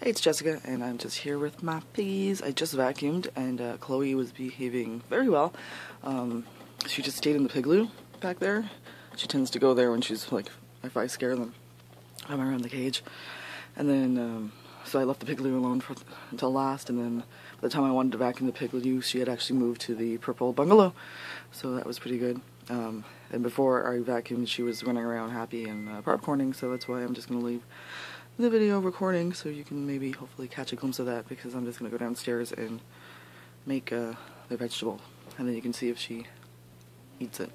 Hey, it's Jessica, and I'm just here with my piggies. I just vacuumed, and Chloe was behaving very well. She just stayed in the pig loo back there. She tends to go there when she's like, if I scare them, I'm around the cage. And then, so I left the pig loo alone until last, and then by the time I wanted to vacuum the pig loo, she had actually moved to the purple bungalow. So that was pretty good. And before I vacuumed, she was running around happy and popcorning, so that's why I'm just going to leave the video recording so you can maybe hopefully catch a glimpse of that, because I'm just going to go downstairs and make the vegetable, and then you can see if she eats it.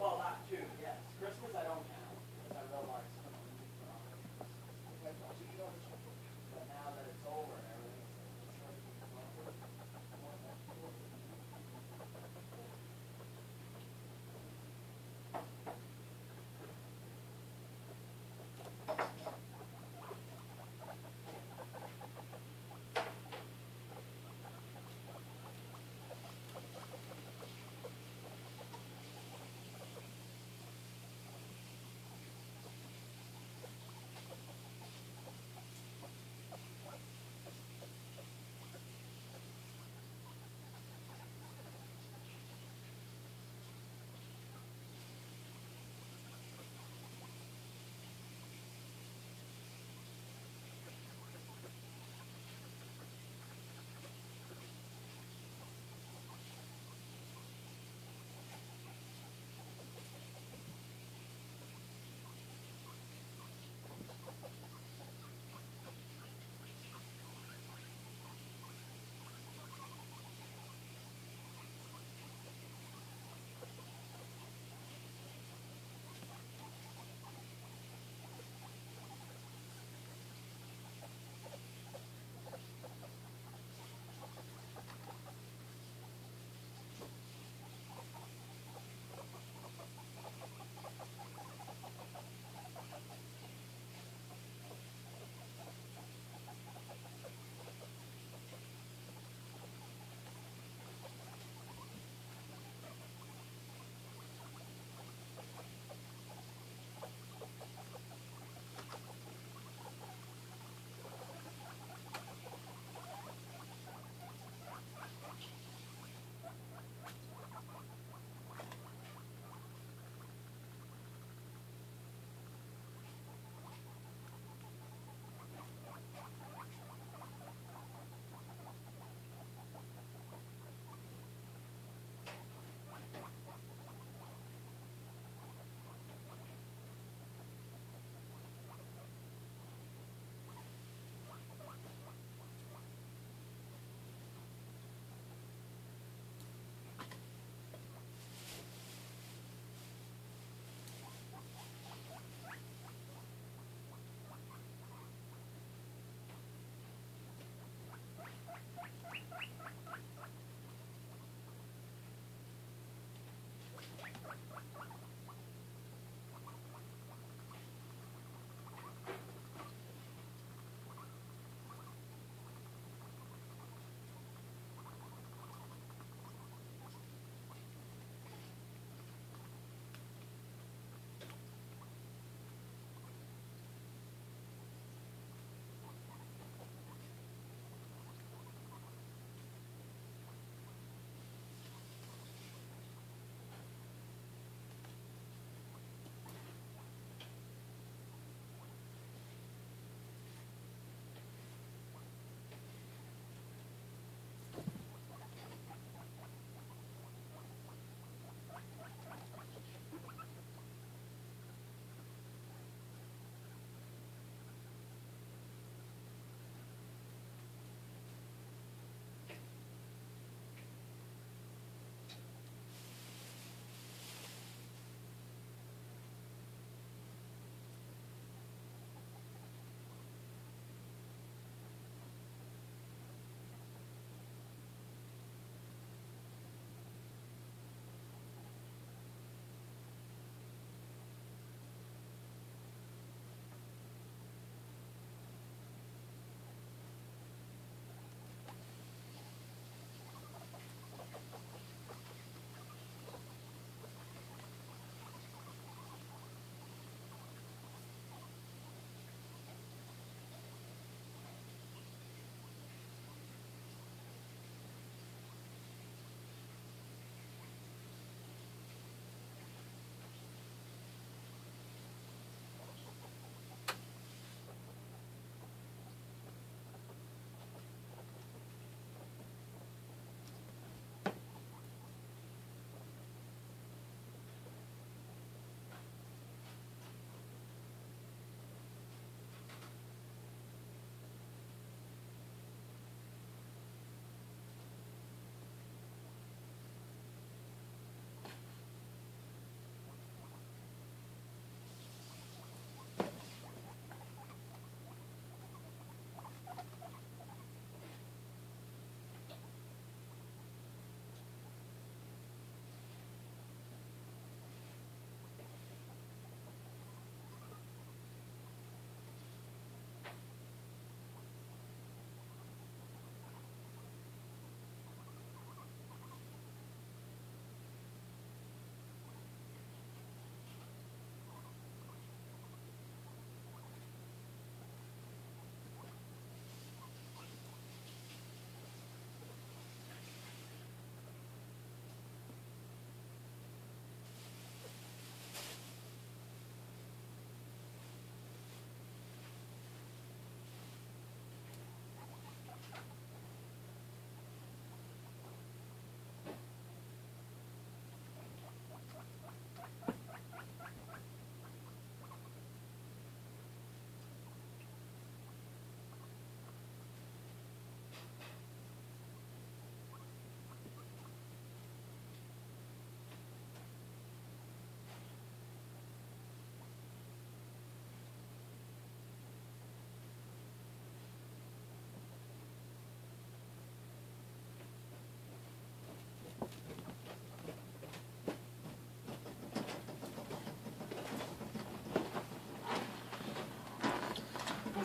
Well, that too, yes. Christmas I don't count, because I realize but now that it's over and everything,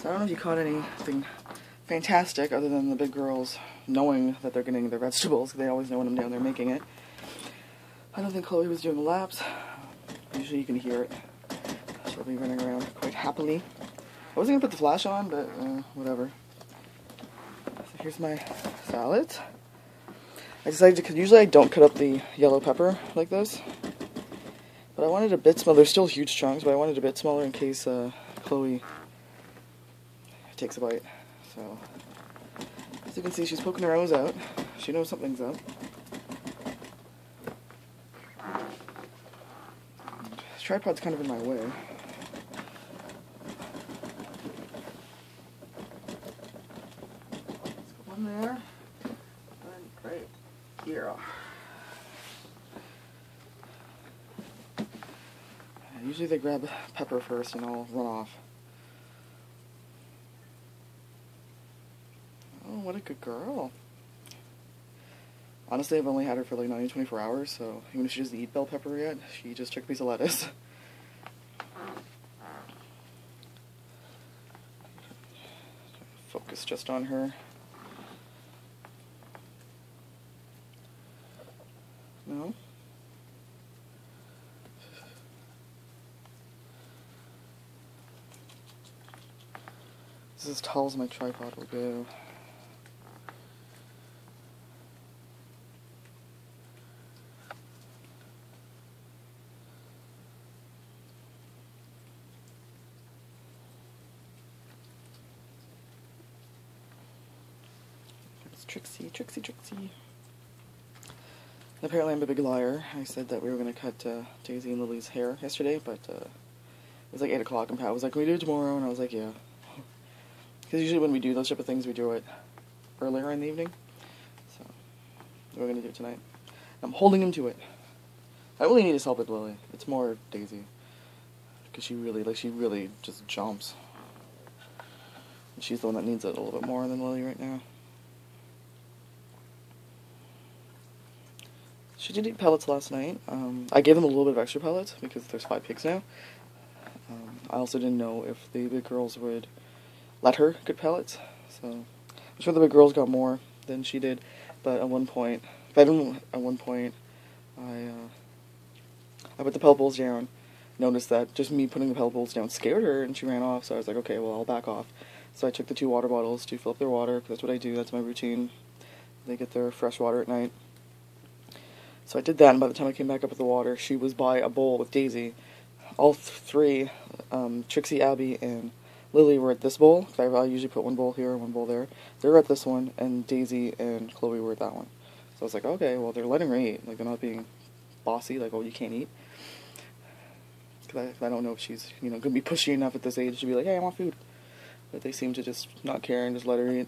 So I don't know if you caught anything fantastic other than the big girls knowing that they're getting their vegetables. They always know when I'm down there making it. I don't think Kloe was doing laps. Usually you can hear it. She'll be running around quite happily. I wasn't going to put the flash on, but whatever. So here's my salad. I decided to, because usually I don't cut up the yellow pepper like this. But I wanted a bit smaller. There's still huge chunks, but I wanted a bit smaller in case Kloe takes a bite. So, as you can see, she's poking her nose out. She knows something's up. This tripod's kind of in my way. Let's go one there. And right here. Usually they grab pepper first and I'll run off. Oh, what a good girl. Honestly, I've only had her for like 24 hours, so even if she doesn't eat bell pepper yet, she just took a piece of lettuce. Focus just on her. No? This is as tall as my tripod will go. It's Trixie, Trixie, Trixie. Apparently I'm a big liar. I said that we were going to cut Daisy and Lily's hair yesterday, but it was like 8 o'clock and Pat was like, can we do it tomorrow? And I was like, yeah. Because usually when we do those type of things, we do it earlier in the evening. So, we're going to do it tonight. I'm holding him to it. I really need his help with Lily. It's more Daisy. Because she really just jumps. And she's the one that needs it a little bit more than Lily right now. She did eat pellets last night. I gave them a little bit of extra pellets because there's 5 pigs now. I also didn't know if the big girls would let her get pellets, so I'm sure the big girls got more than she did, but at one point, I put the pellet bowls down, noticed that just me putting the pellet bowls down scared her, and she ran off, so I was like, okay, well, I'll back off. So I took the 2 water bottles to fill up their water, because that's what I do, that's my routine. They get their fresh water at night. So I did that, and by the time I came back up with the water, she was by a bowl with Daisy. All 3, Trixie, Abby, and Lily were at this bowl, because I usually put 1 bowl here and 1 bowl there. They were at this one, and Daisy and Kloe were at that one. So I was like, okay, well, they're letting her eat. Like, they're not being bossy, like, oh, you can't eat. Because I don't know if she's, going to be pushy enough at this age to be like, hey, I want food. But they seem to just not care and just let her eat.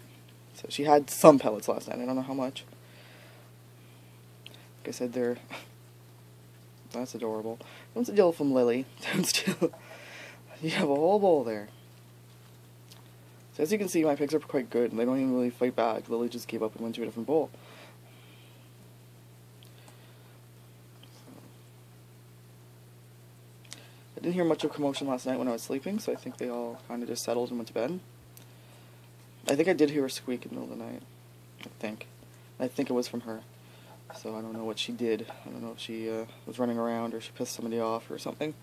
So she had some pellets last night. I don't know how much. Like I said, they're... That's adorable. Don't steal from Lily. Don't steal... You have a whole bowl there. So as you can see, my pigs are quite good, and they don't even really fight back. Lily just gave up and went to a different bowl. I didn't hear much of commotion last night when I was sleeping, so I think they all kind of just settled and went to bed. I think I did hear a squeak in the middle of the night. I think it was from her. So I don't know what she did. I don't know if she was running around or she pissed somebody off or something,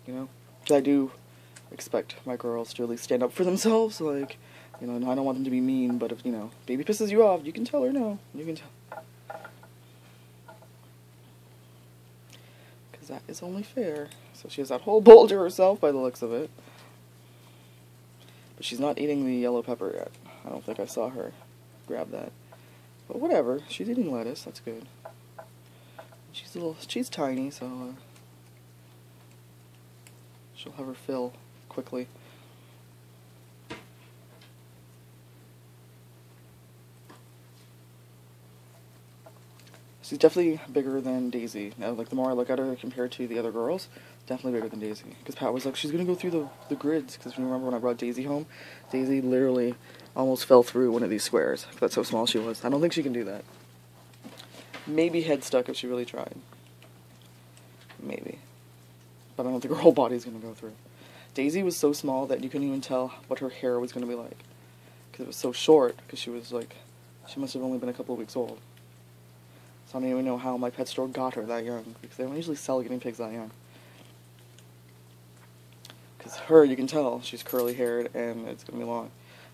Because I do expect my girls to at least stand up for themselves, like, I don't want them to be mean, but if, baby pisses you off, you can tell her no. You can tell. Because that is only fair. So she has that whole bowl to herself by the looks of it. But she's not eating the yellow pepper yet. I don't think I saw her grab that. But whatever, she's eating lettuce, that's good. She's tiny, so she'll have her fill quickly. She's definitely bigger than Daisy. Now, like, the more I look at her compared to the other girls, definitely bigger than Daisy. Because Pat was like, she's going to go through the grids. Because you remember when I brought Daisy home, Daisy literally almost fell through one of these squares. That's how small she was. I don't think she can do that. Maybe head stuck if she really tried. Maybe. But I don't think her whole body's going to go through. Daisy was so small that you couldn't even tell what her hair was going to be like. Because it was so short, because she was like, she must have only been a couple of weeks old. So I don't even know how my pet store got her that young, because they don't usually sell guinea pigs that young. Because her, you can tell, she's curly haired and it's going to be long.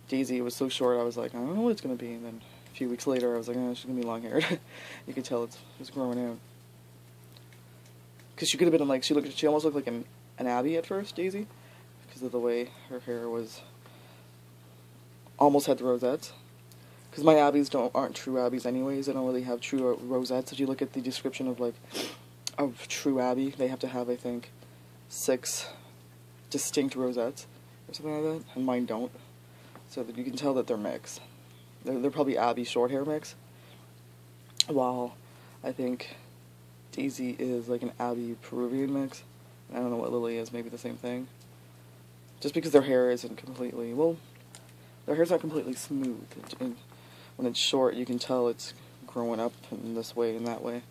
Daisy was so short, I was like, I don't know what it's going to be. And then a few weeks later, I was like, oh, she's going to be long haired. You could tell it's growing out. Because she could have been like, she almost looked like an Abby at first, Daisy. Because of the way her hair was, almost had the rosettes. Because my Abbies aren't true Abbies anyways. They don't really have true rosettes. If you look at the description of like a true Abby, they have to have, I think, 6 distinct rosettes or something like that, and mine don't. So that you can tell that they're mixed. They're probably Abby short hair mix, while I think Daisy is like an Abby Peruvian mix. I don't know what Lily is. Maybe the same thing. Just because their hair isn't completely, well, their hair's not completely smooth. And when it's short, you can tell it's growing up in this way and that way.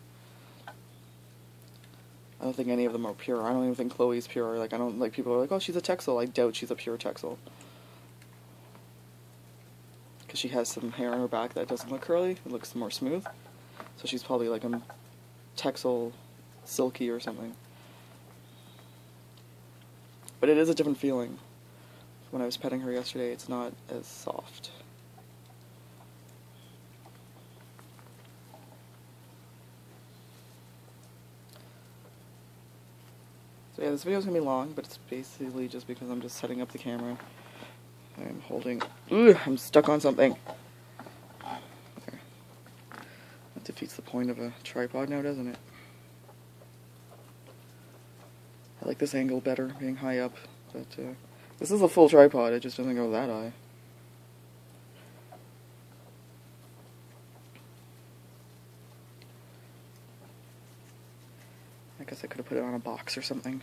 I don't think any of them are pure. I don't even think Kloe's pure. Like, I don't, like, people are like, oh, she's a Texel. I doubt she's a pure Texel. Because she has some hair on her back that doesn't look curly. It looks more smooth. So she's probably like a Texel Silky or something. But it is a different feeling. When I was petting her yesterday, it's not as soft. So yeah, this video's gonna be long, but it's basically just because I'm just setting up the camera. I'm holding, I'm stuck on something. There. That defeats the point of a tripod now, doesn't it? I like this angle better, being high up, but this is a full tripod, it just doesn't go that high. I guess I could have put it on a box or something.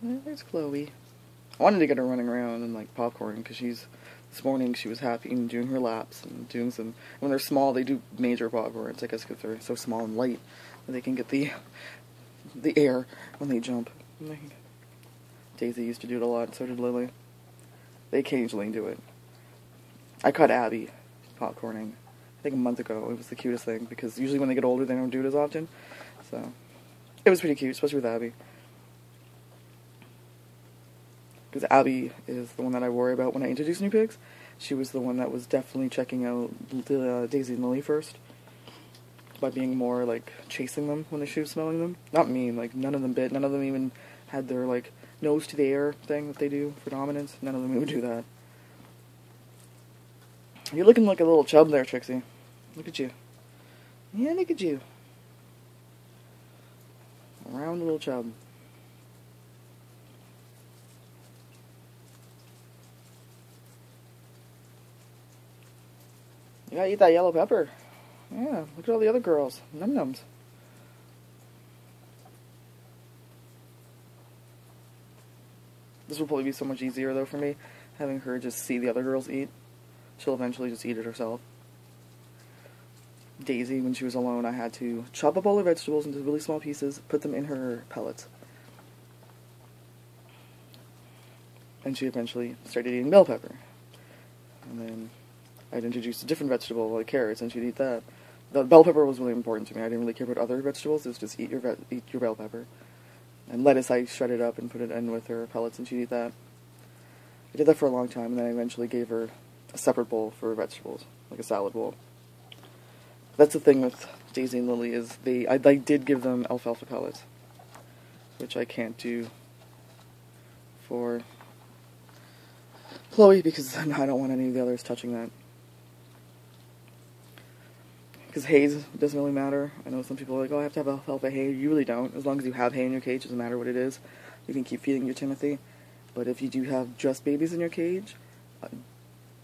There's Kloe. I wanted to get her running around and like popcorn, because this morning she was happy and doing her laps and doing some, when they're small they do major popcorns, I guess because they're so small and light that they can get the air when they jump. Daisy used to do it a lot, so did Lily. They occasionally do it. I caught Abby popcorning, I think a month ago. It was the cutest thing, because usually when they get older they don't do it as often. So, it was pretty cute, especially with Abby. Because Abby is the one that I worry about when I introduce new pigs. She was the one that was definitely checking out Daisy and Lily first. By being more, like, chasing them when she was smelling them. Not mean, like, none of them bit. None of them even had their, like, nose to the air thing that they do for dominance. None of them would do that. You're looking like a little chub there, Trixie. Look at you. Yeah, look at you. A round little chub. You gotta eat that yellow pepper. Yeah, look at all the other girls. Num-nums. This will probably be so much easier, though, for me, having her just see the other girls eat. She'll eventually just eat it herself. Daisy, when she was alone, I had to chop up all her vegetables into really small pieces, put them in her pellets. And she eventually started eating bell pepper. And then I'd introduce a different vegetable, like carrots, and she'd eat that. The bell pepper was really important to me. I didn't really care about other vegetables. It was just eat your bell pepper. And lettuce, I shredded up and put it in with her pellets, and she'd eat that. I did that for a long time, and then I eventually gave her a separate bowl for vegetables, like a salad bowl. That's the thing with Daisy and Lily, is I did give them alfalfa pellets, which I can't do for Kloe, because I don't want any of the others touching that. Because hay doesn't really matter. I know some people are like, oh, I have to have alfalfa hay. You really don't. As long as you have hay in your cage, it doesn't matter what it is. You can keep feeding your Timothy. But if you do have just babies in your cage,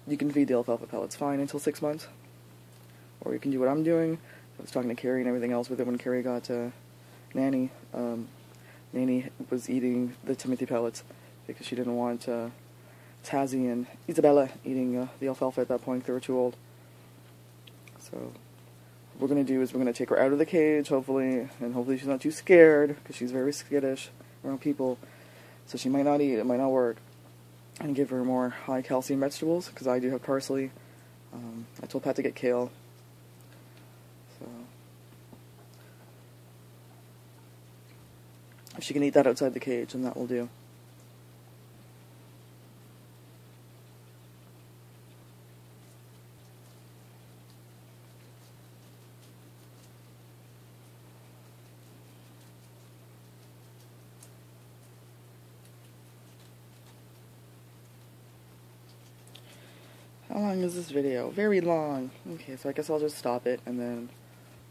you can feed the alfalfa pellets fine until 6 months. Or you can do what I'm doing. I was talking to Carrie and everything else with it when Carrie got Nanny. Nanny was eating the Timothy pellets because she didn't want Tazzy and Isabella eating the alfalfa at that point. They were too old. So what we're going to do is we're going to take her out of the cage, hopefully, and hopefully she's not too scared, because she's very skittish around people. So she might not eat, it might not work. And give her more high calcium vegetables, because I do have parsley. I told Pat to get kale. So if she can eat that outside the cage, then that will do. How long is this video? Very long. Okay, so I guess I'll just stop it, and then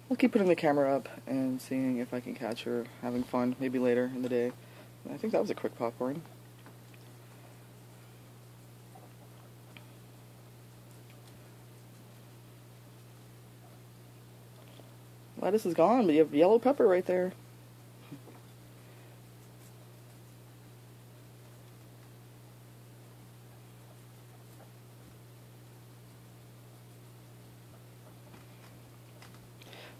I'll keep putting the camera up and seeing if I can catch her having fun, maybe later in the day. I think that was a quick popcorn. Lettuce is gone, but you have yellow pepper right there.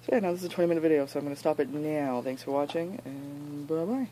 So yeah, now this is a 20-minute video, so I'm going to stop it now. Thanks for watching, and bye-bye.